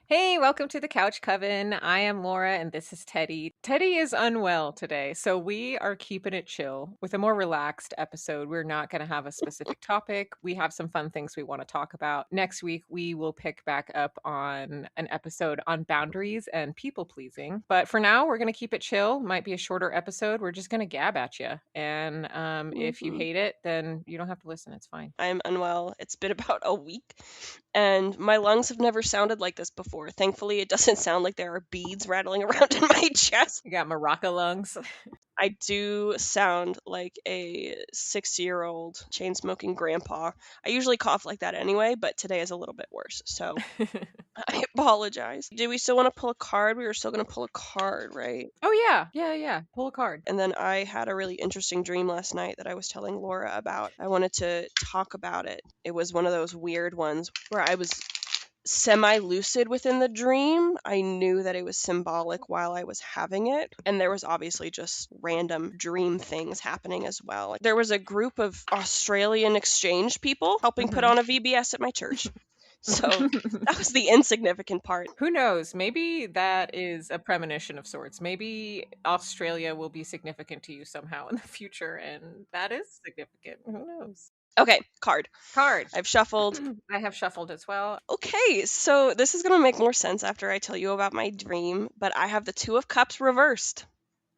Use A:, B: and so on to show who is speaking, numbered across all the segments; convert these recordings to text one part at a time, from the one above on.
A: Hey, welcome to the Couch Coven. I am Laura and this is Teddy. Teddy is unwell today, so we are keeping it chill with a more relaxed episode. We're not going to have a specific topic. We have some fun things we want to talk about. Next week, we will pick back up on an episode on boundaries and people pleasing. But for now, we're going to keep it chill. Might be a shorter episode. We're just going to gab at you. And if you hate it, then you don't have to listen. It's fine.
B: I'm unwell. It's been about a week, and my lungs have never sounded like this before. Thankfully, it doesn't sound like there are beads rattling around in my chest.
A: You got maraca lungs.
B: I do sound like a 60-year-old chain smoking grandpa. I usually cough like that anyway, but today is a little bit worse, so I apologize. Do we still want to pull a card? We were still going to pull a card, right?
A: Oh, yeah. Pull a card.
B: And then I had a really interesting dream last night that I was telling Laura about. I wanted to talk about it. It was one of those weird ones where I was semi-lucid within the dream. I knew that it was symbolic while I was having it, and there was obviously just random dream things happening as well. There was a group of Australian exchange people helping put on a VBS at my church. So that was the insignificant part.
A: Who knows? Maybe that is a premonition of sorts. Maybe Australia will be significant to you somehow in the future, and that is significant. Who knows?
B: Okay, card.
A: Card.
B: I've shuffled.
A: I have shuffled as well.
B: Okay, so this is going to make more sense after I tell you about my dream, but I have the Two of Cups reversed.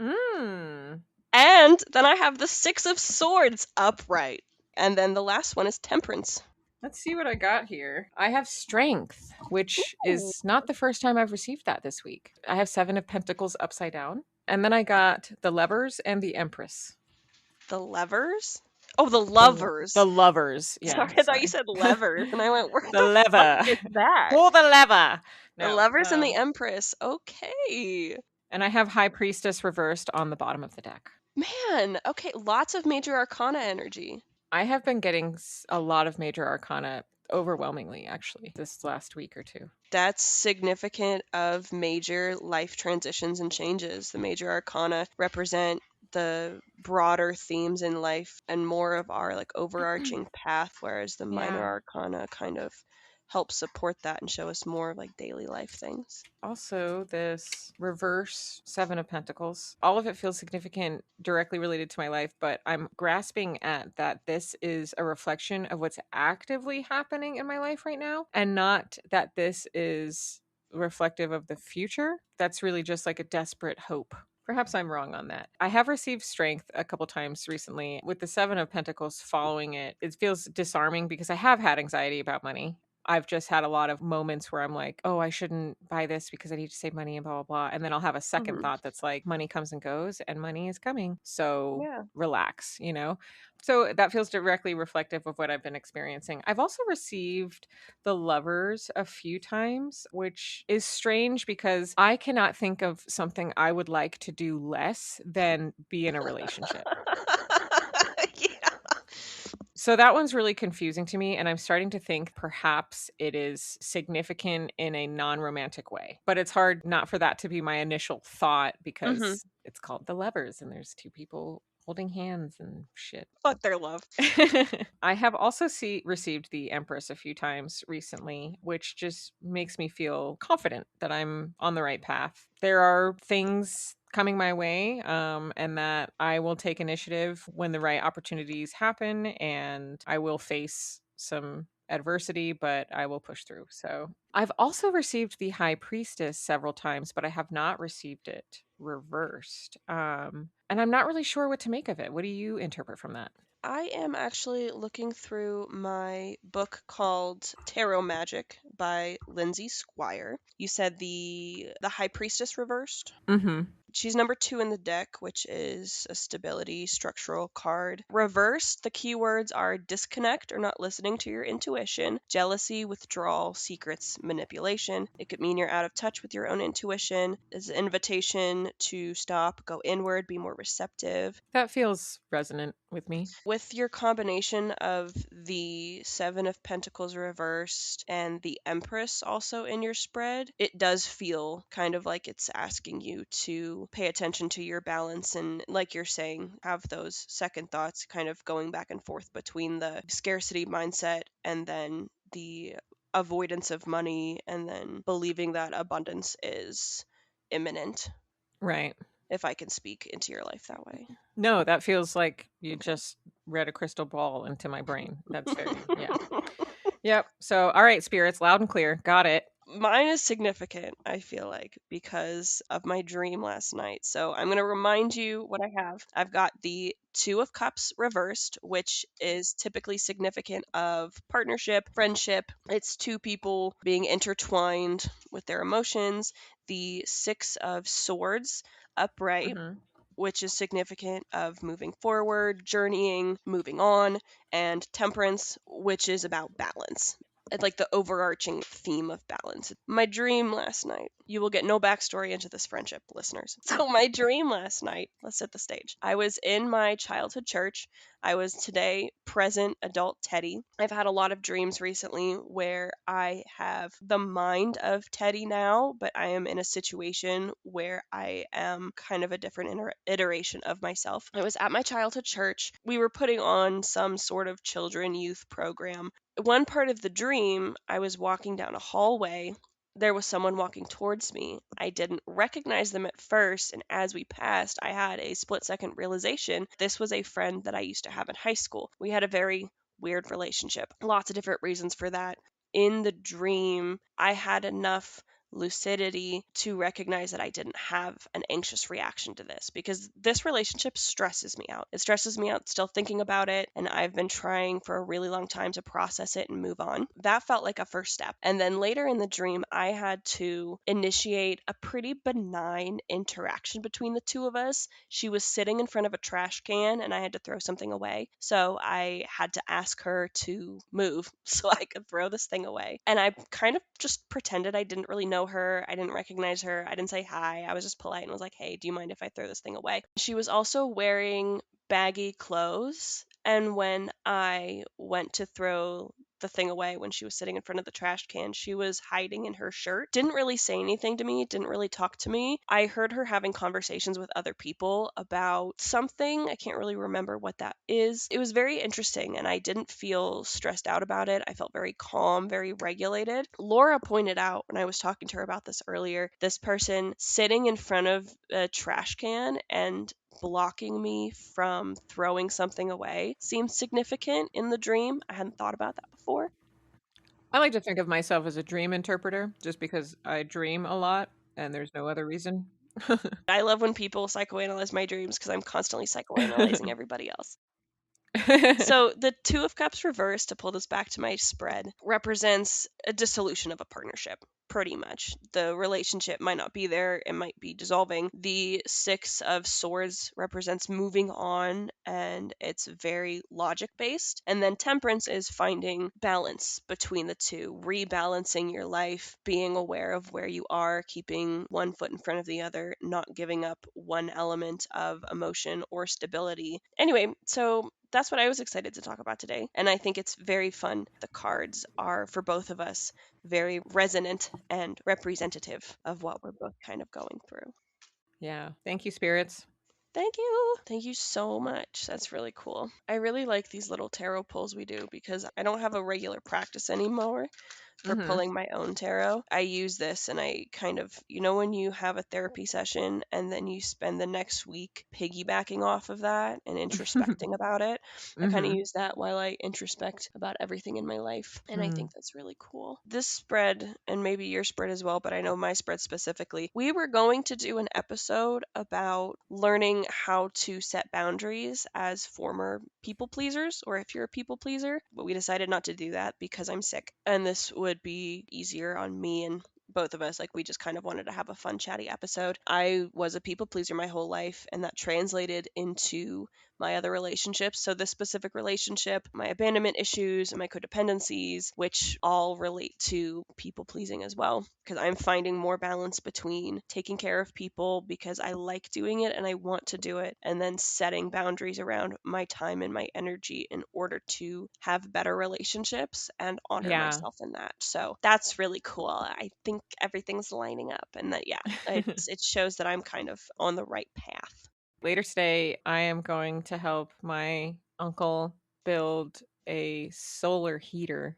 A: Mm.
B: And then I have the Six of Swords upright. And then the last one is Temperance.
A: Let's see what I got here. I have Strength, which
B: Ooh.
A: is not the first time I've received that this week. I have Seven of Pentacles upside down. And then I got the Lovers and the Empress.
B: The Levers? Oh, the Lovers.
A: The Lovers. Yeah.
B: Sorry, I thought you said levers, and I went, where
A: the lever.
B: fuck is that?
A: Pull the lever.
B: The Lovers and the Empress. Okay.
A: And I have High Priestess reversed on the bottom of the deck.
B: Man, okay, lots of major arcana energy.
A: I have been getting a lot of major arcana overwhelmingly, actually, this last week or two.
B: That's significant of major life transitions and changes. The major arcana represent the broader themes in life and more of our like overarching path, whereas the minor arcana kind of help support that and show us more of like daily life things.
A: Also, this reverse Seven of Pentacles, all of it feels significant, directly related to my life, but I'm grasping at that this is a reflection of what's actively happening in my life right now, and not that this is reflective of the future. That's really just like a desperate hope. Perhaps I'm wrong on that. I have received Strength a couple times recently. With the Seven of Pentacles following it, it feels disarming because I have had anxiety about money. I've just had a lot of moments where I'm like, oh, I shouldn't buy this because I need to save money and blah, blah, blah. And then I'll have a second thought that's like, money comes and goes and money is coming. So relax, you know? So that feels directly reflective of what I've been experiencing. I've also received the Lovers a few times, which is strange because I cannot think of something I would like to do less than be in a relationship. So that one's really confusing to me, and I'm starting to think perhaps it is significant in a non-romantic way. But it's hard not for that to be my initial thought because it's called The Lovers, and there's two people holding hands and shit.
B: Fuck their love.
A: I have also received the Empress a few times recently, which just makes me feel confident that I'm on the right path. There are things coming my way, and that I will take initiative when the right opportunities happen, and I will face some adversity, but I will push through. So I've also received the High Priestess several times, but I have not received it reversed. And I'm not really sure what to make of it. What do you interpret from that?
B: I am actually looking through my book called Tarot Magic by Lindsay Squire. You said the High Priestess reversed?
A: Mm-hmm.
B: She's number 2 in the deck, which is a stability structural card. Reversed, the keywords are disconnect or not listening to your intuition, jealousy, withdrawal, secrets, manipulation. It could mean you're out of touch with your own intuition. It's an invitation to stop, go inward, be more receptive.
A: That feels resonant with me.
B: With your combination of the Seven of Pentacles reversed and the Empress also in your spread, it does feel kind of like it's asking you to pay attention to your balance and, like you're saying, have those second thoughts kind of going back and forth between the scarcity mindset and then the avoidance of money and then believing that abundance is imminent,
A: Right.
B: if I can speak into your life that way.
A: No, that feels like you just read a crystal ball into my brain. That's very, yeah. Yep. So, all right, spirits, loud and clear. Got it.
B: Mine is significant, I feel like, because of my dream last night. So I'm going to remind you what I have. I've got the Two of Cups reversed, which is typically significant of partnership, friendship. It's two people being intertwined with their emotions. The Six of Swords upright,
A: Mm-hmm.
B: which is significant of moving forward, journeying, moving on, and Temperance, which is about balance. It's like the overarching theme of balance. My dream last night. You will get no backstory into this friendship, listeners. So, my dream last night, let's set the stage. I was in my childhood church. I was today present adult Teddy. I've had a lot of dreams recently where I have the mind of Teddy now, but I am in a situation where I am kind of a different iteration of myself. I was at my childhood church. We were putting on some sort of children youth program. One part of the dream, I was walking down a hallway. There was someone walking towards me. I didn't recognize them at first, and as we passed, I had a split second realization this was a friend that I used to have in high school. We had a very weird relationship. Lots of different reasons for that. In the dream, I had enough lucidity to recognize that I didn't have an anxious reaction to this because this relationship stresses me out. It stresses me out still thinking about it, and I've been trying for a really long time to process it and move on. That felt like a first step. And then later in the dream, I had to initiate a pretty benign interaction between the two of us. She was sitting in front of a trash can, and I had to throw something away. So I had to ask her to move so I could throw this thing away. And I kind of just pretended I didn't really know her. I didn't recognize her. I didn't say hi. I was just polite and was like, hey, do you mind if I throw this thing away? She was also wearing baggy clothes. And when I went to throw the thing away when she was sitting in front of the trash can, she was hiding in her shirt. Didn't really say anything to me, didn't really talk to me. I heard her having conversations with other people about something. I can't really remember what that is. It was very interesting, and I didn't feel stressed out about it. I felt very calm, very regulated. Laura pointed out when I was talking to her about this earlier, this person sitting in front of a trash can and blocking me from throwing something away seemed significant in the dream. I hadn't thought about that before.
A: I like to think of myself as a dream interpreter just because I dream a lot and there's no other reason.
B: I love when people psychoanalyze my dreams because I'm constantly psychoanalyzing everybody else. So the Two of Cups reversed, to pull this back to my spread, represents a dissolution of a partnership. Pretty much. The relationship might not be there, it might be dissolving. The Six of Swords represents moving on, and it's very logic based. And then Temperance is finding balance between the two, rebalancing your life, being aware of where you are, keeping one foot in front of the other, not giving up one element of emotion or stability. Anyway, so that's what I was excited to talk about today. And I think it's very fun. The cards are, for both of us, very resonant and representative of what we're both kind of going through.
A: Yeah. Thank you, spirits.
B: Thank you. Thank you so much. That's really cool. I really like these little tarot pulls we do because I don't have a regular practice anymore for
A: Mm-hmm.
B: pulling my own tarot. I use this and I kind of, when you have a therapy session and then you spend the next week piggybacking off of that and introspecting about it, I kind of
A: Mm-hmm.
B: use that while I introspect about everything in my life. And I
A: Mm.
B: think that's really cool. This spread, and maybe your spread as well, but I know my spread specifically, we were going to do an episode about learning how to set boundaries as former people pleasers, or if you're a people pleaser, but we decided not to do that because I'm sick. And this would be easier on me and both of us. Like, we just kind of wanted to have a fun, chatty episode. I was a people pleaser my whole life, and that translated into my other relationships. So, this specific relationship, my abandonment issues, and my codependencies, which all relate to people pleasing as well. Because I'm finding more balance between taking care of people because I like doing it and I want to do it, and then setting boundaries around my time and my energy in order to have better relationships and honor
A: Yeah.
B: myself in that. So that's really cool. I think everything's lining up, and that, yeah, it shows that I'm kind of on the right path.
A: Later today, I am going to help my uncle build a solar heater.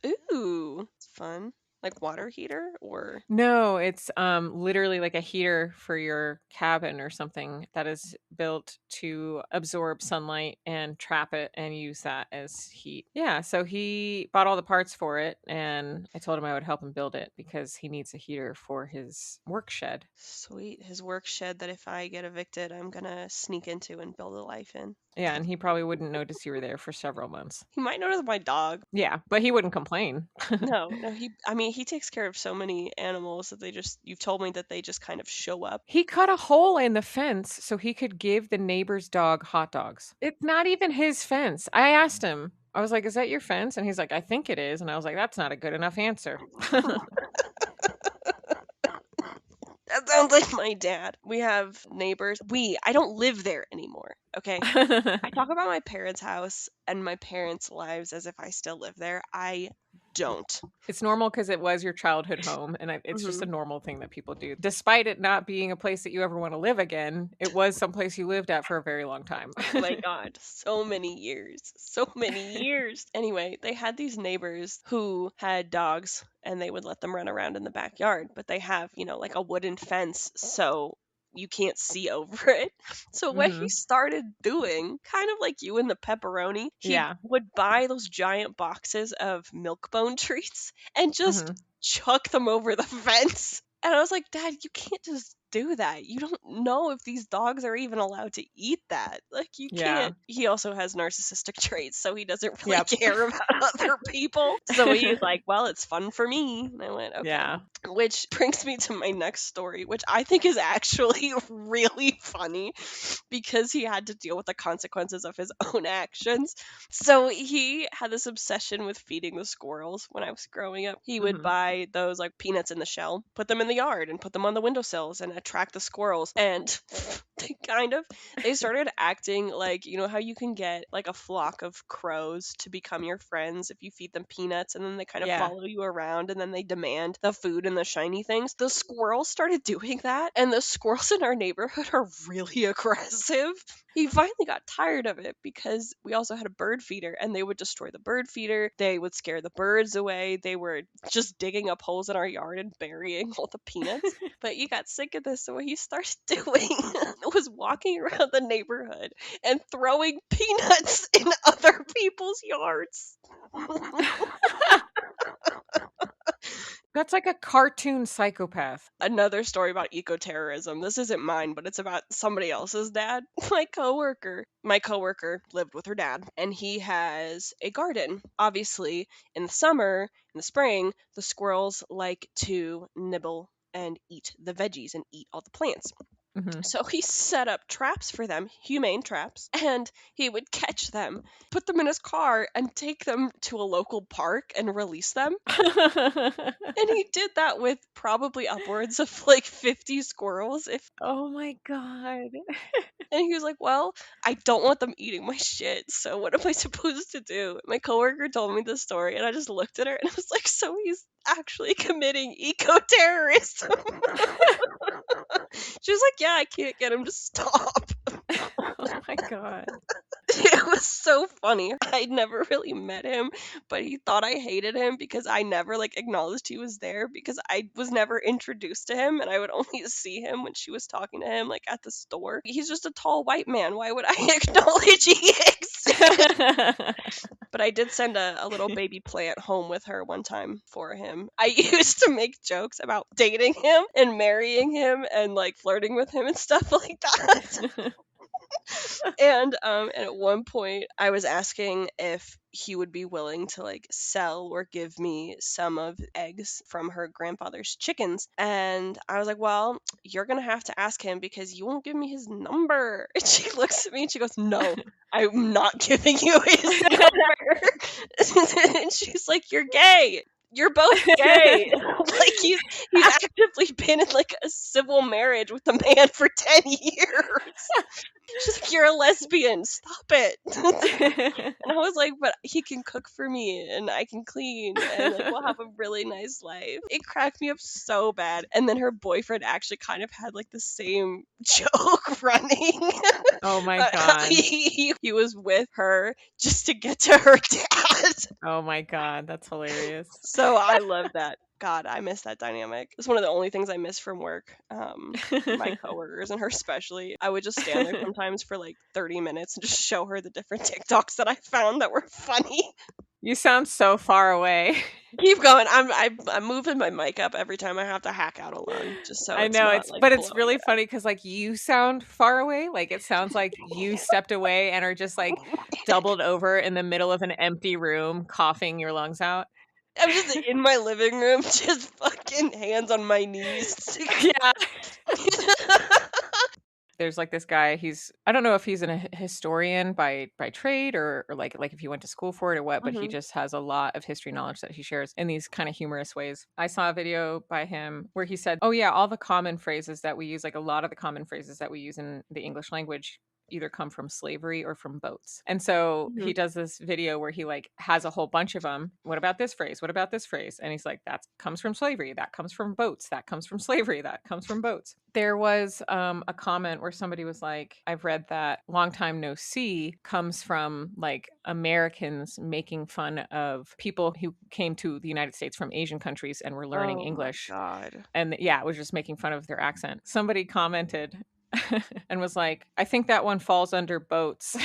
B: Ooh, it's fun. Like water heater or
A: No, it's literally like a heater for your cabin or something that is built to absorb sunlight and trap it and use that as heat. Yeah, so he bought all the parts for it and I told him I would help him build it because he needs a heater for his work shed.
B: sweet his work shed that if I get evicted, I'm gonna sneak into and build a life in.
A: Yeah, and he probably wouldn't notice you were there for several months.
B: He might notice my dog.
A: Yeah, but he wouldn't complain.
B: No, he takes care of so many animals that you've told me that they just kind of show up.
A: He cut a hole in the fence so he could give the neighbor's dog hot dogs. It's not even his fence. I asked him, I was like, is that your fence? And he's like, I think it is. And I was like, that's not a good enough answer.
B: That sounds like my dad. We have neighbors. I don't live there anymore, okay? I talk about my parents' house and my parents' lives as if I still live there. I don't.
A: It's normal because it was your childhood home. And it's just a normal thing that people do. Despite it not being a place that you ever want to live again, it was someplace you lived at for a very long time.
B: Oh my God, so many years. So many years. Anyway, they had these neighbors who had dogs and they would let them run around in the backyard, but they have, like a wooden fence, so you can't see over it. So what he started doing, kind of like you in the pepperoni, he would buy those giant boxes of milk bone treats and just chuck them over the fence. And I was like, Dad, you can't just do that. You don't know if these dogs are even allowed to eat that. Like, you can't. He also has narcissistic traits, so he doesn't really care about other people. So he's like, well, it's fun for me. And I went, okay.
A: Yeah.
B: Which brings me to my next story, which I think is actually really funny because he had to deal with the consequences of his own actions. So he had this obsession with feeding the squirrels when I was growing up. He would buy those like peanuts in the shell, put them in the yard and put them on the windowsills and attract the squirrels. And they started acting like, you know how you can get like a flock of crows to become your friends if you feed them peanuts, and then they kind of follow you around and then they demand the food and the shiny things. The squirrels started doing that, and the squirrels in our neighborhood are really aggressive. He finally got tired of it because we also had a bird feeder and they would destroy the bird feeder. They would scare the birds away. They were just digging up holes in our yard and burying all the peanuts. But he got sick of this, so what he started doing was walking around the neighborhood and throwing peanuts in other people's yards.
A: That's like a cartoon psychopath.
B: Another story about eco-terrorism. This isn't mine, but it's about somebody else's dad. My coworker lived with her dad, and he has a garden. Obviously, in the summer, in the spring, the squirrels like to nibble and eat the veggies and eat all the plants. So he set up traps for them, humane traps, and he would catch them, put them in his car, and take them to a local park and release them. And he did that with probably upwards of like 50 squirrels.
A: Oh my God.
B: And he was like, well, I don't want them eating my shit, so what am I supposed to do? My coworker told me this story, and I just looked at her, and I was like, so he's actually committing eco-terrorism. She was like, yeah, I can't get him to stop.
A: Oh my God.
B: It was so funny. I'd never really met him, but he thought I hated him because I never like acknowledged he was there, because I was never introduced to him and I would only see him when she was talking to him like at the store. He's just a tall white man. Why would I acknowledge he exists? But I did send a little baby plant home with her one time for him. I used to make jokes about dating him and marrying him and like flirting with him and stuff like that. And at one point I was asking if he would be willing to like sell or give me some of eggs from her grandfather's chickens, and I was like, well, you're gonna have to ask him because you won't give me his number. And she looks at me and she goes, no, I'm not giving you his number. And she's like, you're gay. You're both gay. Like he's actively been in like a civil marriage with a man for 10 years. She's like, you're a lesbian. Stop it. And I was like, but he can cook for me and I can clean and like we'll have a really nice life. It cracked me up so bad. And then her boyfriend actually kind of had like the same joke running.
A: Oh my God.
B: He was with her just to get to her dad.
A: Oh my God. That's hilarious.
B: So I love that. God, I miss that dynamic. It's one of the only things I miss from work. My coworkers and her especially. I would just stand there sometimes for like 30 minutes and just show her the different TikToks that I found that were funny.
A: You sound so far away.
B: Keep going. I'm moving my mic up every time I have to hack out alone, just so
A: I
B: it's
A: know
B: not,
A: it's,
B: like,
A: but it's
B: blowing
A: really
B: it
A: funny because like you sound far away. Like it sounds like you stepped away and are just like doubled over in the middle of an empty room, coughing your lungs out.
B: I'm just in my living room, just fucking hands on my knees.
A: Yeah. There's like this guy, I don't know if he's a historian by trade or like if he went to school for it or what, but he
B: Mhm.
A: just has a lot of history knowledge that he shares in these kind of humorous ways. I saw a video by him where he said, "Oh yeah, all the common phrases that we use, like a lot of the common phrases that we use in the English language either come from slavery or from boats." And so he
B: Mhm.
A: does this video where he like has a whole bunch of them. What about this phrase? What about this phrase? And he's like, that comes from slavery. That comes from boats. That comes from slavery. That comes from boats. There was a comment where somebody was like, I've read that long time no see comes from like Americans making fun of people who came to the United States from Asian countries and were learning
B: Oh my
A: English.
B: god.
A: And yeah, it was just making fun of their accent. Somebody commented and was like, I think that one falls under boats.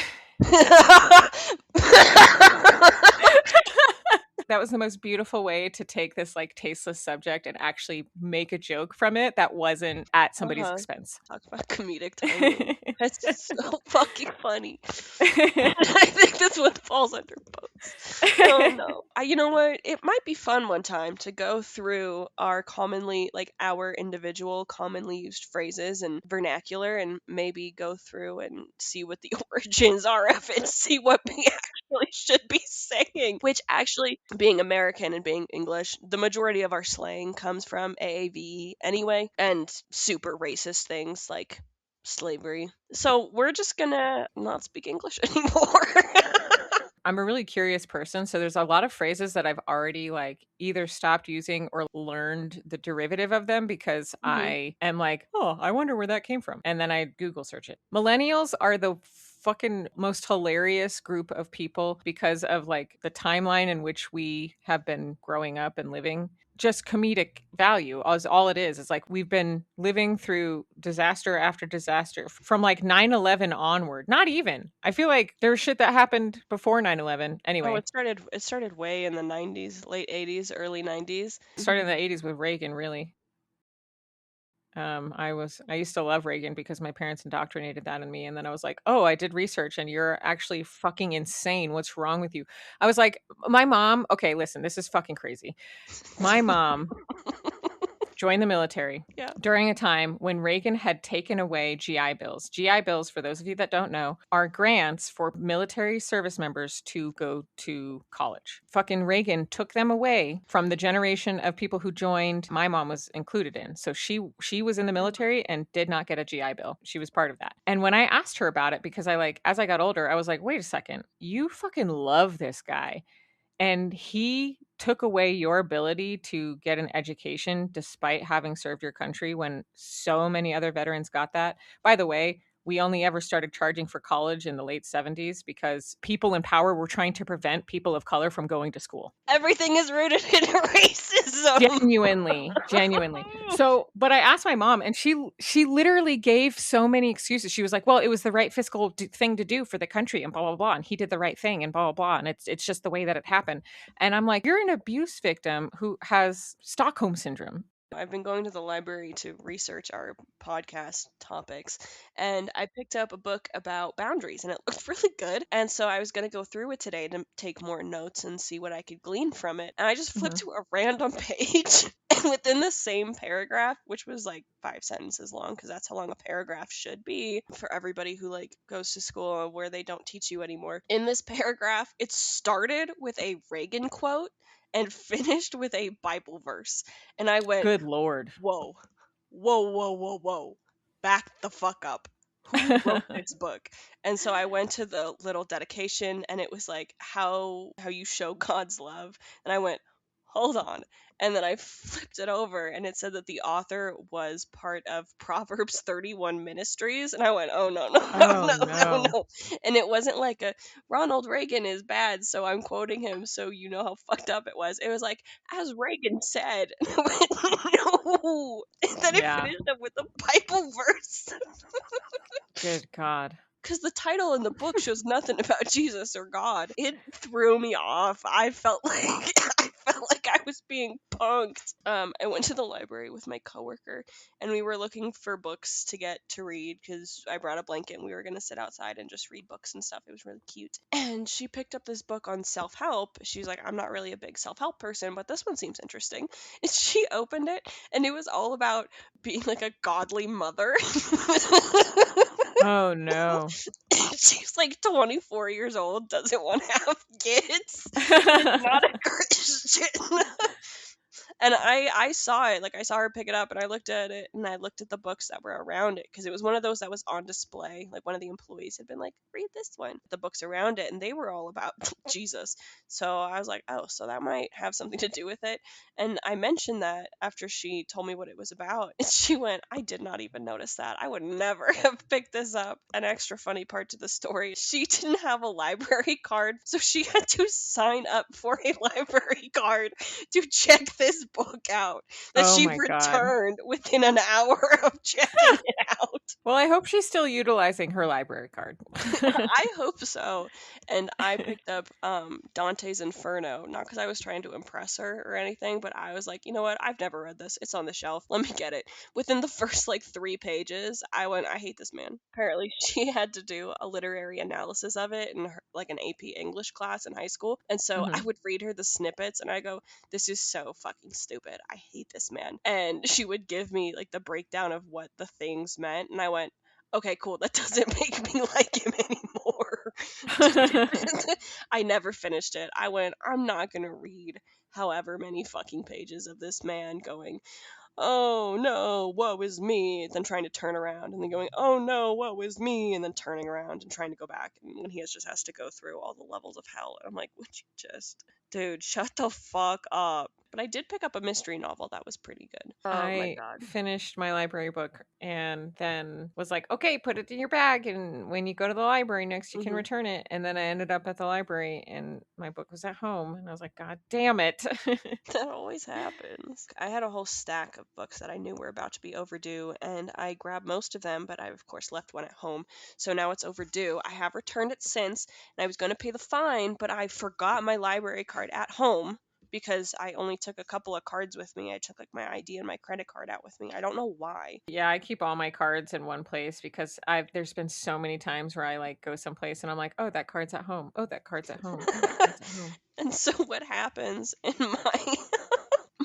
A: That was the most beautiful way to take this like tasteless subject and actually make a joke from it that wasn't at somebody's expense.
B: Talk about comedic timing. That's so fucking funny. I think this one falls under boats. Oh no. You know what? It might be fun one time to go through our individual commonly used phrases and vernacular and maybe go through and see what the origins are of it, see what we actually should be saying. Which actually, being American and being English, the majority of our slang comes from AAVE anyway, and super racist things like slavery. So we're just gonna not speak English anymore.
A: I'm a really curious person, so there's a lot of phrases that I've already like either stopped using or learned the derivative of them because
B: Mhm.
A: I am like, oh, I wonder where that came from. And then I Google search it. Millennials are the fucking most hilarious group of people because of like the timeline in which we have been growing up and living. Just comedic value is all it is. It's like we've been living through disaster after disaster from like 9/11 onward. Not even. I feel like there's shit that happened before 9/11.
B: Oh,
A: Anyway,
B: it started way in the 90s, late 80s, early 90s.
A: started in the 80s with Reagan, really. I used to love Reagan because my parents indoctrinated that in me. And then I was like, oh, I did research and you're actually fucking insane. What's wrong with you? I was like, my mom, okay, listen, this is fucking crazy. My mom joined the military
B: Yeah.
A: during a time when Reagan had taken away GI Bills. GI Bills, for those of you that don't know, are grants for military service members to go to college. Fucking Reagan took them away from the generation of people who joined my mom was included in. So she was in the military and did not get a GI Bill. She was part of that. And when I asked her about it, because I like, as I got older, I was like, wait a second, you fucking love this guy. And he took away your ability to get an education despite having served your country when so many other veterans got that. By the way, we only ever started charging for college in the late 70s because people in power were trying to prevent people of color from going to school.
B: Everything is rooted in racism.
A: Genuinely. So, but I asked my mom and she literally gave so many excuses. She was like, "Well, it was the right fiscal thing to do for the country and blah blah blah and he did the right thing and blah blah blah and it's just the way that it happened." And I'm like, "You're an abuse victim who has Stockholm syndrome."
B: I've been going to the library to research our podcast topics, and I picked up a book about boundaries, and it looked really good. And so I was going to go through it today to take more notes and see what I could glean from it. And I just flipped
A: Mhm.
B: to a random page, and within the same paragraph, which was like 5 sentences long, because that's how long a paragraph should be for everybody who like goes to school where they don't teach you anymore. In this paragraph, it started with a Reagan quote and finished with a Bible verse. And I went,
A: Good Lord.
B: whoa, whoa, whoa, whoa, whoa. Back the fuck up. Who wrote this book? And so I went to the little dedication, and it was like how you show God's love. And I went, hold on. And then I flipped it over, and it said that the author was part of Proverbs 31 Ministries. And I went, oh no, no, no,
A: Oh
B: no, no,
A: no.
B: no. And it wasn't like a Ronald Reagan is bad, so I'm quoting him, so you know how fucked up it was. It was like, as Reagan said. And I went, no. And then it
A: Yeah.
B: finished up with a Bible verse.
A: Good God.
B: Because the title in the book shows nothing about Jesus or God. It threw me off. I felt like I was being punked. I went to the library with my coworker, and we were looking for books to get to read because I brought a blanket and we were gonna sit outside and just read books and stuff. It was really cute. And she picked up this book on self-help. She's like, I'm not really a big self-help person, but this one seems interesting. And she opened it, and it was all about being like a godly mother.
A: Oh no.
B: She's like 24 years old, doesn't want to have kids, and is not a Christian. And I saw it, like I saw her pick it up, and I looked at it, and I looked at the books that were around it, because it was one of those that was on display. Like one of the employees had been like, read this one. The books around it, and they were all about Jesus. So I was like, oh, so that might have something to do with it. And I mentioned that after she told me what it was about, and she went, I did not even notice that. I would never have picked this up. An extra funny part to the story, she didn't have a library card, so she had to sign up for a library card to check this book out that
A: Oh
B: she
A: my God.
B: returned within an hour of checking it out.
A: Well, I hope she's still utilizing her library card.
B: I hope so. And I picked up Dante's Inferno, not because I was trying to impress her or anything, but I was like, you know what? I've never read this. It's on the shelf. Let me get it. Within the first like 3 pages, I went, I hate this man. Apparently, she had to do a literary analysis of it in her, like an AP English class in high school. And so I
A: Mhm.
B: would read her the snippets, and I go, this is so fucking stupid. I hate this man. And she would give me like the breakdown of what the things meant, and I went, okay, cool. That doesn't make me like him anymore. I never finished it. I went, I'm not going to read however many fucking pages of this man going, oh no, woe is me, then trying to turn around, and then going, oh no, woe is me, and then turning around and trying to go back. And when just has to go through all the levels of hell, and I'm like, would you just, dude, shut the fuck up. But I did pick up a mystery novel that was pretty good. Oh my
A: I
B: god.
A: finished my library book and then was like, okay, put it in your bag. And when you go to the library next, you can
B: Hmm.
A: return it. And then I ended up at the library and my book was at home. And I was like, God damn it.
B: That always happens. I had a whole stack of books that I knew were about to be overdue, and I grabbed most of them, but I, of course, left one at home. So now it's overdue. I have returned it since, and I was going to pay the fine, but I forgot my library card at home because I only took a couple of cards with me. I took like my ID and my credit card out with me. I don't know why.
A: Yeah, I keep all my cards in one place because there's been so many times where I like go someplace and I'm like, oh, that card's at home. Oh, that card's at home. Oh, that card's at home.
B: And so what happens in my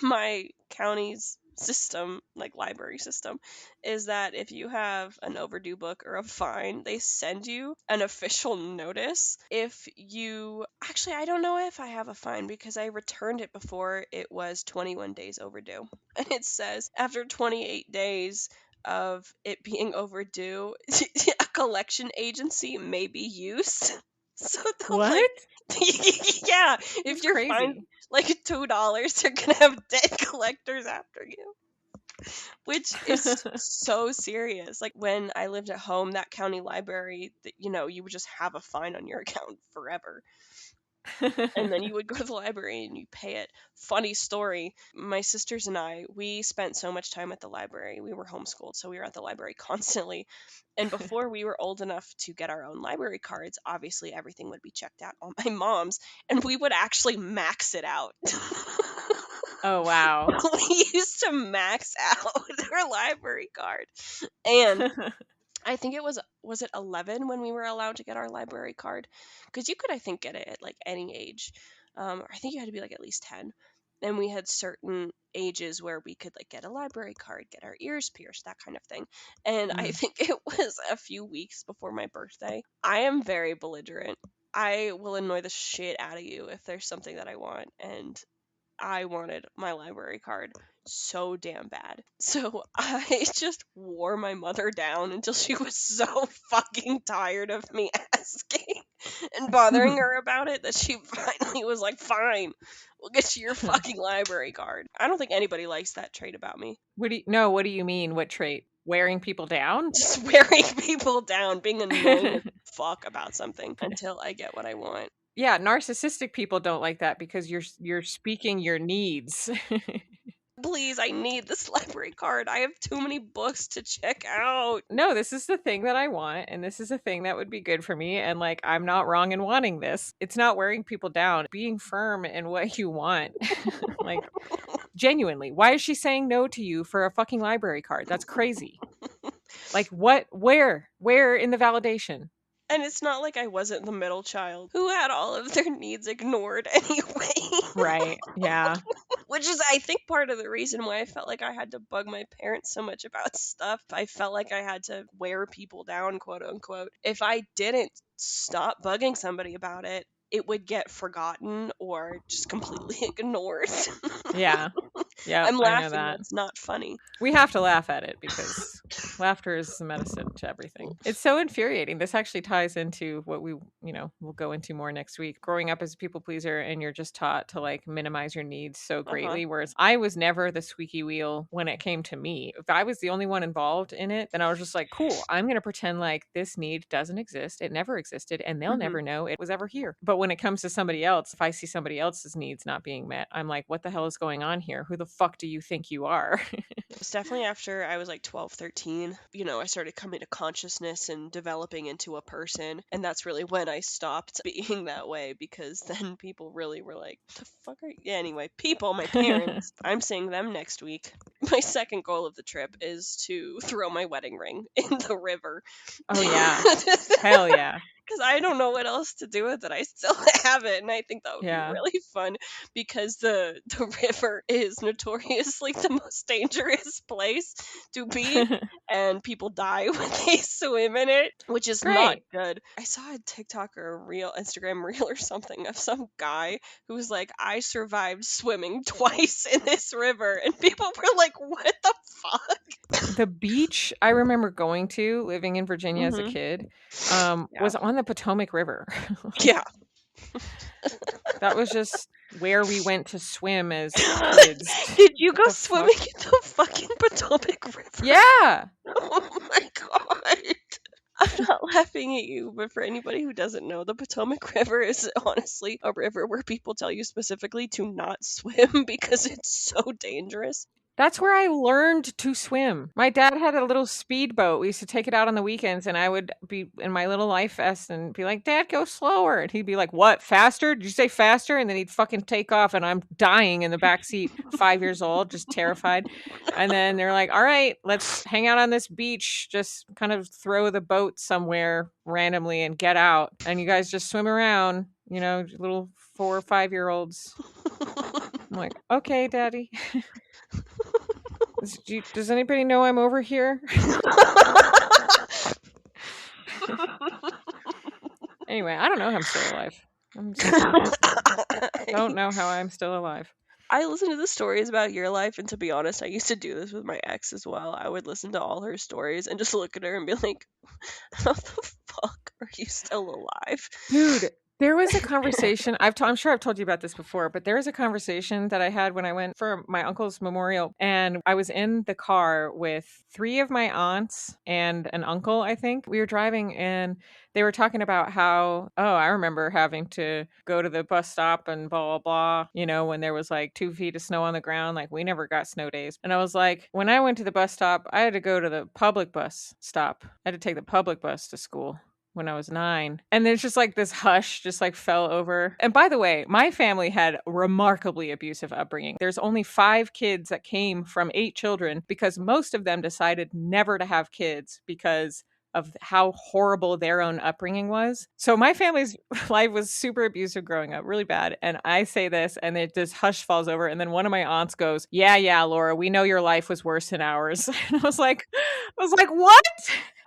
B: my county's system, like library system, is that if you have an overdue book or a fine, they send you an official notice. If you actually, I don't know if I have a fine because I returned it before it was 21 days overdue. And it says after 28 days of it being overdue, a collection agency may be used. So they'll like,
A: What?
B: yeah,
A: That's
B: if your fine's
A: crazy.
B: like $2, you're gonna have debt collectors after you, which is so serious. Like when I lived at home, that county library, you would just have a fine on your account forever. And then you would go to the library and you pay it. Funny story, my sisters and I, we spent so much time at the library. We were homeschooled, so we were at the library constantly. And before we were old enough to get our own library cards, obviously everything would be checked out on my mom's, and we would actually max it out.
A: Oh, wow.
B: We used to max out our library card. And I think it was it 11 when we were allowed to get our library card? Because you could, I think, get it at like any age. I think you had to be like at least 10. And we had certain ages where we could like get a library card, get our ears pierced, that kind of thing. And I
A: Mhm.
B: think it was a few weeks before my birthday. I am very belligerent. I will annoy the shit out of you if there's something that I want, and I wanted my library card so damn bad. So I just wore my mother down until she was so fucking tired of me asking and bothering her about it that she finally was like, fine, we'll get you your fucking library card. I don't think anybody likes that trait about me.
A: What do you mean? What trait? Wearing people down?
B: Just wearing people down, being annoying as fuck about something until I get what I want.
A: Yeah, narcissistic people don't like that because you're speaking your needs.
B: Please, I need this library card. I have too many books to check out.
A: No, this is the thing that I want, and this is a thing that would be good for me, and like I'm not wrong in wanting this. It's not wearing people down, being firm in what you want. Like genuinely, why is she saying no to you for a fucking library card? That's crazy. Like what? Where in the validation?
B: And it's not like I wasn't the middle child who had all of their needs ignored anyway.
A: Right. Yeah.
B: Which is, I think, part of the reason why I felt like I had to bug my parents so much about stuff. I felt like I had to wear people down, quote unquote. If I didn't stop bugging somebody about it, it would get forgotten or just completely ignored.
A: Yeah. Yeah.
B: I'm
A: I know
B: laughing.
A: that.
B: That's not funny.
A: We have to laugh at it because laughter is the medicine to everything. It's so infuriating. This actually ties into what we'll go into more next week. Growing up as a people pleaser and you're just taught to like minimize your needs so greatly, whereas I was never the squeaky wheel when it came to me. If I was the only one involved in it, then I was just like, cool, I'm going to pretend like this need doesn't exist. It never existed and they'll never know it was ever here. But when it comes to somebody else, if I see somebody else's needs not being met, I'm like, what the hell is going on here? Who the fuck do you think you are?
B: It's definitely after I was like 12, 13, I started coming to consciousness and developing into a person. And that's really when I stopped being that way, because then people really were like, the fuck are you? Yeah, anyway, people, my parents, I'm seeing them next week. My second goal of the trip is to throw my wedding ring in the river.
A: Oh, yeah. Hell yeah.
B: Because I don't know what else to do with it. I still have it, and I think that would be really fun, because the river is notoriously the most dangerous place to be, and people die when they swim in it, which is not good. I saw a TikTok or a Instagram reel or something of some guy who was like, I survived swimming twice in this river, and people were like, what the fuck?
A: The beach I remember going to, living in Virginia as a kid, was on the Potomac River.
B: Yeah.
A: That was just where we went to swim as kids.
B: Did you go swimming in the fucking Potomac River?
A: Yeah.
B: Oh my god. I'm not laughing at you, but for anybody who doesn't know, the Potomac River is honestly a river where people tell you specifically to not swim because it's so dangerous.
A: That's where I learned to swim. My dad had a little speedboat. We used to take it out on the weekends, and I would be in my little life vest and be like, Dad, go slower. And he'd be like, what, faster? Did you say faster? And then he'd fucking take off, and I'm dying in the back seat, 5 years old, just terrified. And then they're like, all right, let's hang out on this beach. Just kind of throw the boat somewhere randomly and get out. And you guys just swim around, little 4 or 5 year olds. I'm like, okay, Daddy. Does anybody know I'm over here? Anyway, I don't know how I'm still alive. I don't know how I'm still alive.
B: I listen to the stories about your life, and to be honest, I used to do this with my ex as well. I would listen to all her stories and just look at her and be like, how the fuck are you still alive?
A: Dude, there was a conversation, I'm sure I've told you about this before, but there was a conversation that I had when I went for my uncle's memorial, and I was in the car with 3 of my aunts and an uncle, I think. We were driving, and they were talking about how, I remember having to go to the bus stop and blah, blah, blah, when there was like 2 feet of snow on the ground. Like, we never got snow days. And I was like, when I went to the bus stop, I had to go to the public bus stop. I had to take the public bus to school when I was 9. And there's just like this hush just like fell over. And by the way, my family had remarkably abusive upbringing. There's only 5 kids that came from 8 children because most of them decided never to have kids because of how horrible their own upbringing was. So my family's life was super abusive growing up, really bad. And I say this and this hush falls over. And then one of my aunts goes, yeah, Laura, we know your life was worse than ours. And I was like, what?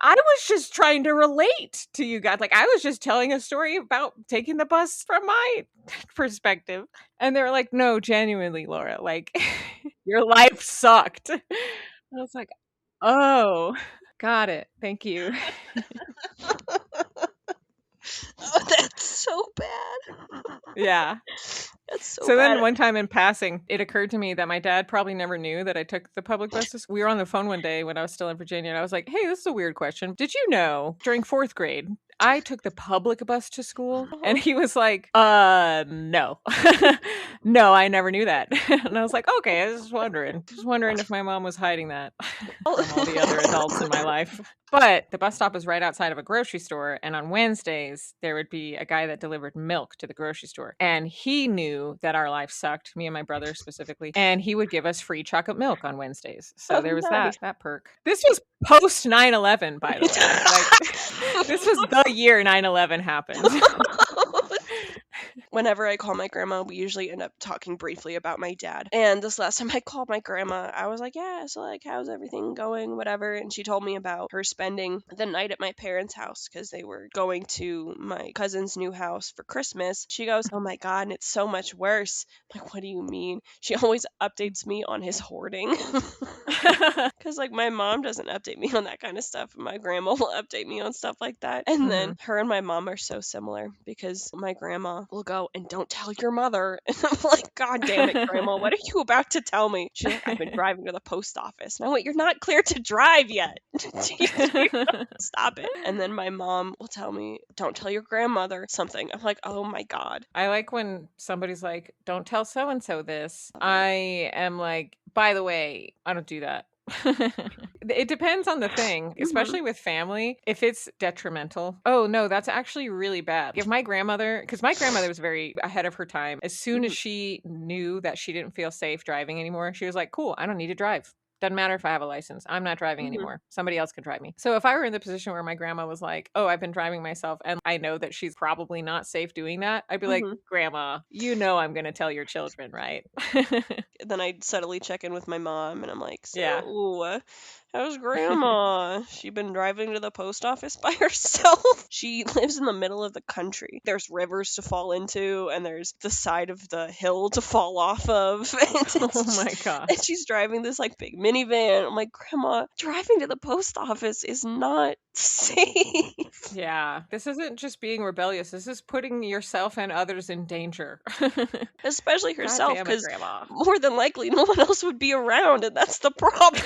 A: I was just trying to relate to you guys. Like, I was just telling a story about taking the bus from my perspective. And they were like, no, genuinely, Laura, like, your life sucked. I was like, oh, got it. Thank you.
B: Oh, that's so bad.
A: Yeah.
B: That's so
A: So then
B: bad.
A: one time in passing, it occurred to me that my dad probably never knew that I took the public buses. We were on the phone one day when I was still in Virginia, and I was like, hey, this is a weird question. Did you know during fourth grade, I took the public bus to school? And he was like, no. No, I never knew that. And I was like, okay, I was just wondering. Just wondering if my mom was hiding that from all the other adults in my life. But the bus stop was right outside of a grocery store. And on Wednesdays, there would be a guy that delivered milk to the grocery store. And he knew that our life sucked, me and my brother specifically. And he would give us free chocolate milk on Wednesdays. So
B: Oh,
A: there was
B: nice.
A: that perk. This was post 9/11, by the way. Like, this was the year 9/11 happened.
B: Whenever I call my grandma, we usually end up talking briefly about my dad. And this last time I called my grandma, I was like, yeah, so like, how's everything going, whatever. And she told me about her spending the night at my parents' house because they were going to my cousin's new house for Christmas. She goes, oh my God, and it's so much worse. I'm like, what do you mean? She always updates me on his hoarding. Because like my mom doesn't update me on that kind of stuff. My grandma will update me on stuff like that. And then her and my mom are so similar because my grandma will go, and don't tell your mother. And I'm like, God damn it, Grandma, what are you about to tell me? She's like, I've been driving to the post office. And I went, you're not clear to drive yet. Stop it. And then my mom will tell me, don't tell your grandmother something. I'm like, oh my God.
A: I like when somebody's like, don't tell so-and-so this. I am like, by the way, I don't do that. It depends on the thing, especially with family. If it's detrimental, oh no, that's actually really bad. If my grandmother, because my grandmother was very ahead of her time, as soon as she knew that she didn't feel safe driving anymore, she was like, cool, I don't need to drive. Doesn't matter if I have a license. I'm not driving anymore. Somebody else can drive me. So if I were in the position where my grandma was like, oh, I've been driving myself and I know that she's probably not safe doing that, I'd be like, Grandma, you know I'm going to tell your children, right?
B: Then I'd subtly check in with my mom and I'm like, so
A: Yeah.
B: how's grandma? She been driving to the post office by herself? She lives in the middle of the country. There's rivers to fall into and there's the side of the hill to fall off of.
A: Oh my God.
B: And she's driving this like big minivan. I'm like, Grandma, driving to the post office is not safe.
A: Yeah. This isn't just being rebellious. This is putting yourself and others in danger.
B: Especially herself,
A: God damn it,
B: because
A: Grandma.
B: more than likely no one else would be around, and that's the problem.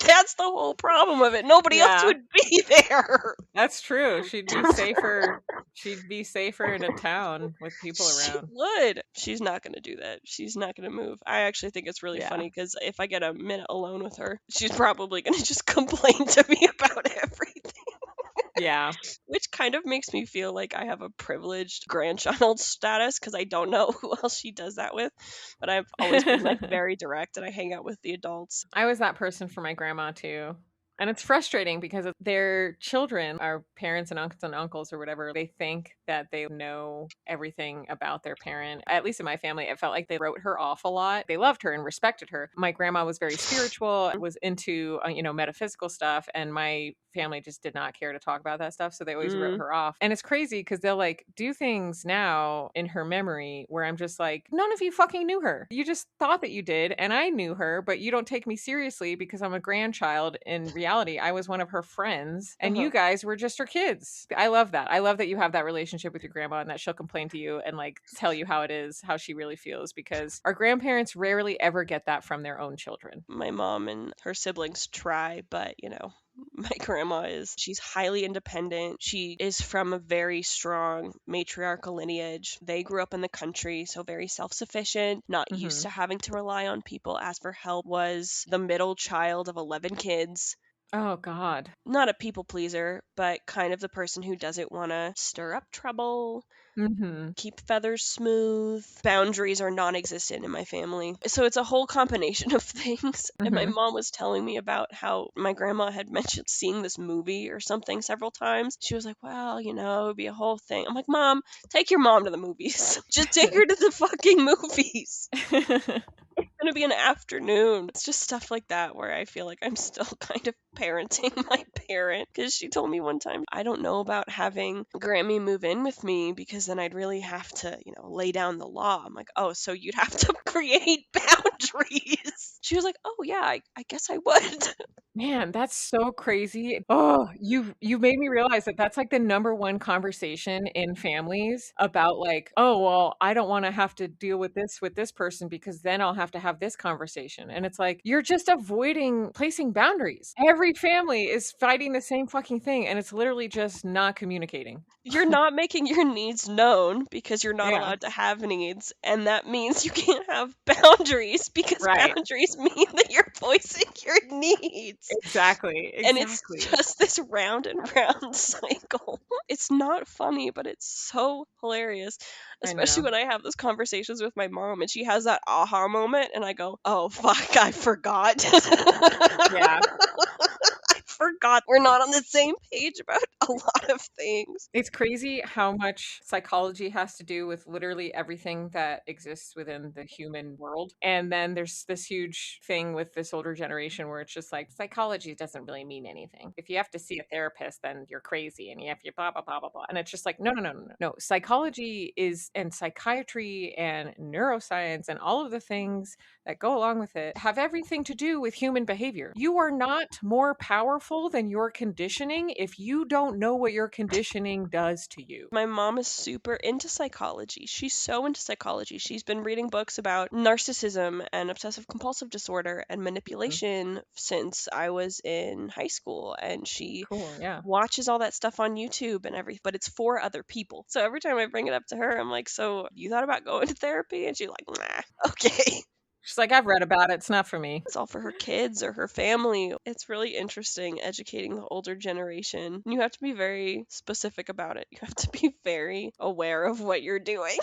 B: That's the whole problem of it. Nobody else would be there.
A: That's true. She'd be safer. She'd be safer in a town with people around.
B: She would. She's not going to do that. She's not going to move. I actually think it's really funny because if I get a minute alone with her, she's probably going to just complain to me about everything.
A: Yeah.
B: Which kind of makes me feel like I have a privileged grandchild status because I don't know who else she does that with. But I've always been like very direct and I hang out with the adults.
A: I was that person for my grandma too. And it's frustrating because their children, our parents and uncles or whatever, they think that they know everything about their parent. At least in my family, it felt like they wrote her off a lot. They loved her and respected her. My grandma was very spiritual, was into, metaphysical stuff. And my family just did not care to talk about that stuff. So they always wrote her off. And it's crazy because they'll like do things now in her memory where I'm just like, none of you fucking knew her. You just thought that you did. And I knew her, but you don't take me seriously because I'm a grandchild. In reality, I was one of her friends and you guys were just her kids. I love that. I love that you have that relationship with your grandma and that she'll complain to you and like tell you how it is, how she really feels, because our grandparents rarely ever get that from their own children.
B: My mom and her siblings try, but my grandma she's highly independent. She is from a very strong matriarchal lineage. They grew up in the country, so very self-sufficient, not used to having to rely on people, ask for help, was the middle child of 11 kids.
A: Oh, God.
B: Not a people pleaser, but kind of the person who doesn't want to stir up trouble, keep feathers smooth. Boundaries are non-existent in my family. So it's a whole combination of things. And my mom was telling me about how my grandma had mentioned seeing this movie or something several times. She was like, well, it'd be a whole thing. I'm like, Mom, take your mom to the movies. Just take her to the fucking movies. gonna be an afternoon. It's just stuff like that where I feel like I'm still kind of parenting my parent, because she told me one time, I don't know about having Grammy move in with me because then I'd really have to, lay down the law. I'm like, oh, so you'd have to create boundaries. She was like, oh yeah, I guess I would.
A: Man, that's so crazy. Oh, you made me realize that that's like the number one conversation in families about like, oh, well, I don't want to have to deal with this person because then I'll have to have this conversation. And it's like, you're just avoiding placing boundaries. Every family is fighting the same fucking thing, and it's literally just not communicating.
B: You're not making your needs known because you're not
A: Yeah,
B: allowed to have needs, and that means you can't have boundaries because
A: right.
B: boundaries mean that you're voicing your needs.
A: Exactly.
B: And it's
A: Exactly.
B: just this round and round cycle. It's not funny, but it's so hilarious,
A: I
B: especially
A: know.
B: when I have those conversations with my mom and she has that aha moment and I go, oh, fuck, I forgot.
A: Yeah.
B: I forgot we're not on the same page about a lot of things.
A: It's crazy how much psychology has to do with literally everything that exists within the human world. And then there's this huge thing with this older generation where it's just like psychology doesn't really mean anything. If you have to see a therapist, then you're crazy and you have to blah, blah, blah, blah, blah. And it's just like, no, no, no, no, no. No. Psychology is, and psychiatry and neuroscience and all of the things that go along with it have everything to do with human behavior. You are not more powerful than your conditioning if you don't know what your conditioning does to you.
B: My mom is super into psychology. She's so into psychology. She's been reading books about narcissism and obsessive compulsive disorder and
A: Mhm.
B: manipulation since I was in high school. And she
A: Cool. Yeah.
B: watches all that stuff on YouTube and everything, but it's for other people. So every time I bring it up to her, I'm like, so you thought about going to therapy? And she's like, nah, okay.
A: She's like, I've read about it. It's not for me.
B: It's all for her kids or her family. It's really interesting educating the older generation. You have to be very specific about it. You have to be very aware of what you're doing.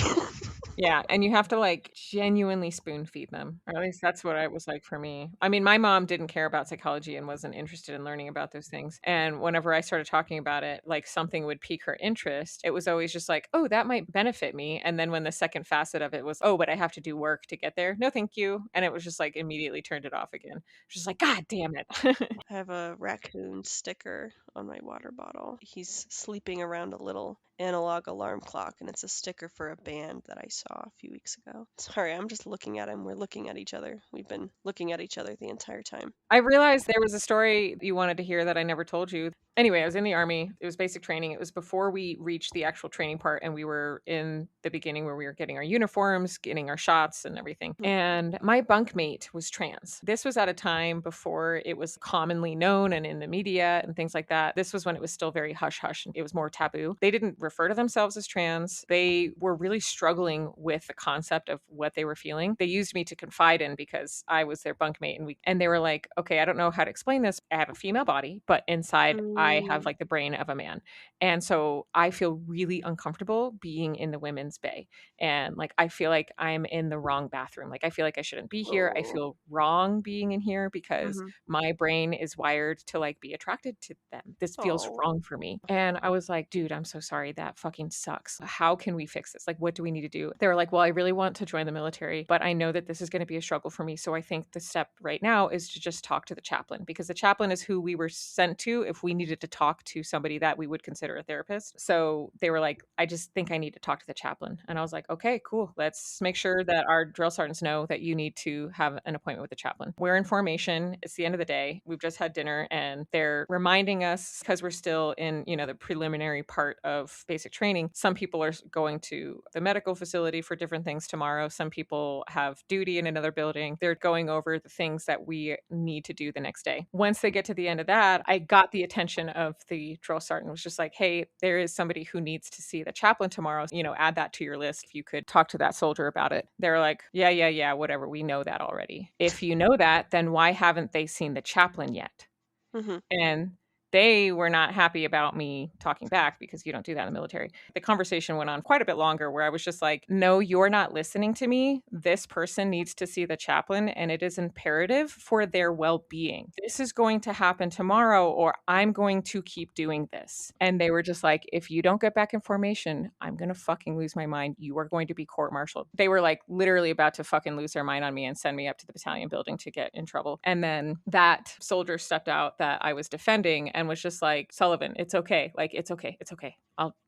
A: Yeah, and you have to like genuinely spoon feed them. Or at least that's what it was like for me. I mean, my mom didn't care about psychology and wasn't interested in learning about those things. And whenever I started talking about it, like something would pique her interest. It was always just like, "Oh, that might benefit me." And then when the second facet of it was, "Oh, but I have to do work to get there." No, thank you. And it was just like immediately turned it off again. Just like, "God damn it."
B: I have a raccoon sticker on my water bottle. He's sleeping around a little analog alarm clock, and it's a sticker for a band that I saw a few weeks ago. Sorry, I'm just looking at him. We're looking at each other. We've been looking at each other the entire time.
A: I realized there was a story you wanted to hear that I never told you. Anyway, I was in the army. It was basic training. It was before we reached the actual training part, and we were in the beginning where we were getting our uniforms, getting our shots, and everything. And my bunkmate was trans. This was at a time before it was commonly known and in the media and things like that. This was when it was still very hush hush and it was more taboo. They didn't refer to themselves as trans. They were really struggling with the concept of what they were feeling. They used me to confide in because I was their bunkmate, and they were like, okay, I don't know how to explain this. I have a female body, but inside I have like the brain of a man. And so I feel really uncomfortable being in the women's bay. And like, I feel like I'm in the wrong bathroom. Like, I feel like I shouldn't be here. I
B: Oh.
A: feel wrong being in here because
B: Mm-hmm.
A: my brain is wired to like be attracted to them. This feels
B: Oh.
A: wrong for me. And I was like, dude, I'm so sorry. That fucking sucks. How can we fix this? Like, what do we need to do? They were like, well, I really want to join the military, but I know that this is going to be a struggle for me. So I think the step right now is to just talk to the chaplain, because the chaplain is who we were sent to if we needed to talk to somebody that we would consider a therapist. So they were like, I just think I need to talk to the chaplain. And I was like, okay, cool. Let's make sure that our drill sergeants know that you need to have an appointment with the chaplain. We're in formation. It's the end of the day. We've just had dinner and they're reminding us, because we're still in, the preliminary part of basic training. Some people are going to the medical facility for different things tomorrow. Some people have duty in another building. They're going over the things that we need to do the next day. Once they get to the end of that, I got the attention of the drill sergeant. Was just like, hey, there is somebody who needs to see the chaplain tomorrow. Add that to your list. If you could talk to that soldier about it. They're like, yeah, whatever. We know that already. If you know that, then why haven't they seen the chaplain yet?
B: Mm-hmm.
A: And They were not happy about me talking back because you don't do that in the military. The conversation went on quite a bit longer where I was just like, no, you're not listening to me. This person needs to see the chaplain, and it is imperative for their well being. This is going to happen tomorrow, or I'm going to keep doing this. And they were just like, if you don't get back in formation, I'm going to fucking lose my mind. You are going to be court martialed. They were like literally about to fucking lose their mind on me and send me up to the battalion building to get in trouble. And then that soldier stepped out that I was defending and was just like, Sullivan, it's okay. Like, it's okay. It's okay.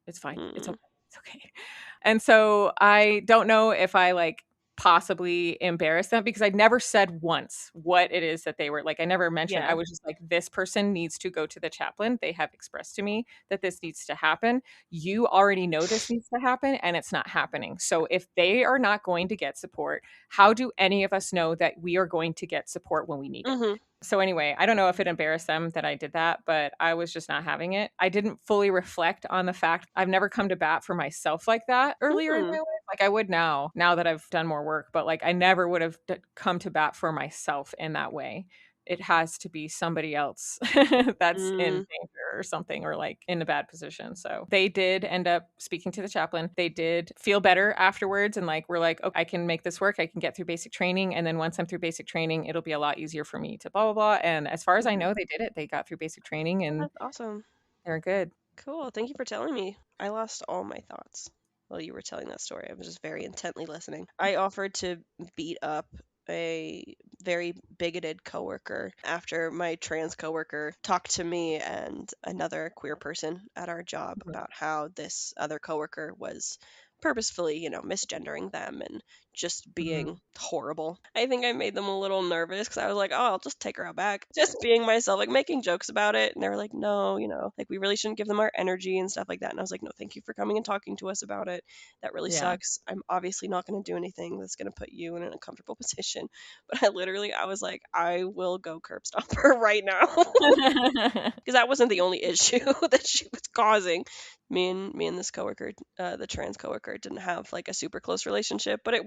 A: It's fine. It's
B: Mm.
A: okay. It's okay. And so I don't know if I like possibly embarrassed them because I never said once what it is that they were like. I never mentioned,
B: Yeah.
A: I was just like, this person needs to go to the chaplain. They have expressed to me that this needs to happen. You already know this needs to happen and it's not happening. So if they are not going to get support, how do any of us know that we are going to get support when we need it?
B: Mm-hmm.
A: So anyway, I don't know if it embarrassed them that I did that, but I was just not having it. I didn't fully reflect on the fact I've never come to bat for myself like that earlier in my
B: Mm.
A: life. Like I would now that I've done more work, but like I never would have come to bat for myself in that way. It has to be somebody else that's in
B: Mm.
A: danger or something or like in a bad position. So they did end up speaking to the chaplain. They did feel better afterwards and like we're like, okay, I can make this work. I can get through basic training. And then once I'm through basic training, it'll be a lot easier for me to blah blah blah. And as far as I know, they did it. They got through basic training and
B: That's awesome.
A: they're good.
B: Cool. Thank you for telling me. I lost all my thoughts while you were telling that story. I was just very intently listening. I offered to beat up a very bigoted coworker after my trans coworker talked to me and another queer person at our job
A: Mhm.
B: about how this other coworker was purposefully, misgendering them and just
A: Mhm.
B: being horrible. I think I made them a little nervous because I was like, oh, I'll just take her out back. Just being myself, like making jokes about it. And they were like, no, like we really shouldn't give them our energy and stuff like that. And I was like, no, thank you for coming and talking to us about it. That really
A: Yeah.
B: sucks. I'm obviously not going to do anything that's going to put you in an uncomfortable position. But I was like, I will go curb stomp her right now. Because that wasn't the only issue that she was causing. Me and this coworker, the trans coworker, didn't have like a super close relationship, but it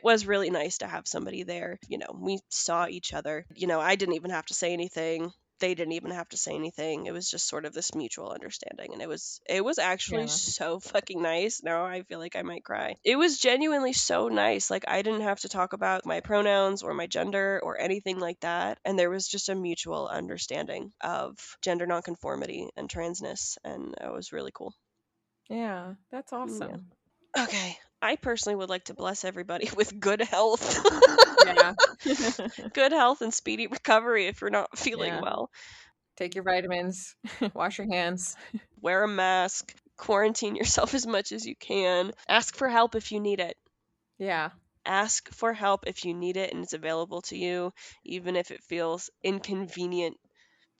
B: was really nice to have somebody there. We saw each other. I didn't even have to say anything. They didn't even have to say anything. It was just sort of this mutual understanding, and it was actually
A: Yeah.
B: so fucking nice. Now I feel like I might cry. It was genuinely so nice. Like I didn't have to talk about my pronouns or my gender or anything like that, and there was just a mutual understanding of gender nonconformity and transness, and it was really cool.
A: Yeah. That's
B: Yeah.
A: awesome.
B: Okay. I personally would like to bless everybody with good health.
A: Yeah.
B: Good health and speedy recovery if you're not feeling
A: Yeah.
B: well.
A: Take your vitamins, wash your hands.
B: Wear a mask, quarantine yourself as much as you can. Ask for help if you need it.
A: Yeah.
B: Ask for help if you need it and it's available to you, even if it feels inconvenient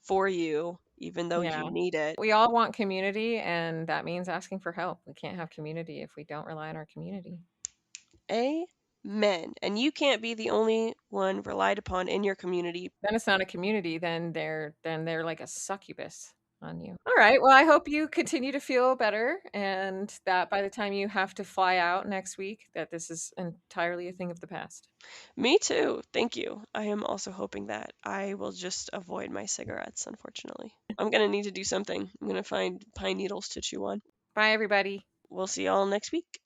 B: for you, even though you
A: Yeah.
B: need it.
A: We all want community, and that means asking for help. We can't have community if we don't rely on our community.
B: Amen. And you can't be the only one relied upon in your community.
A: Then it's not a community, then they're like a succubus on you. All right. Well, I hope you continue to feel better and that by the time you have to fly out next week, that this is entirely a thing of the past.
B: Me too. Thank you. I am also hoping that I will just avoid my cigarettes, unfortunately. I'm going to need to do something. I'm going to find pine needles to chew on.
A: Bye everybody.
B: We'll see y'all next week.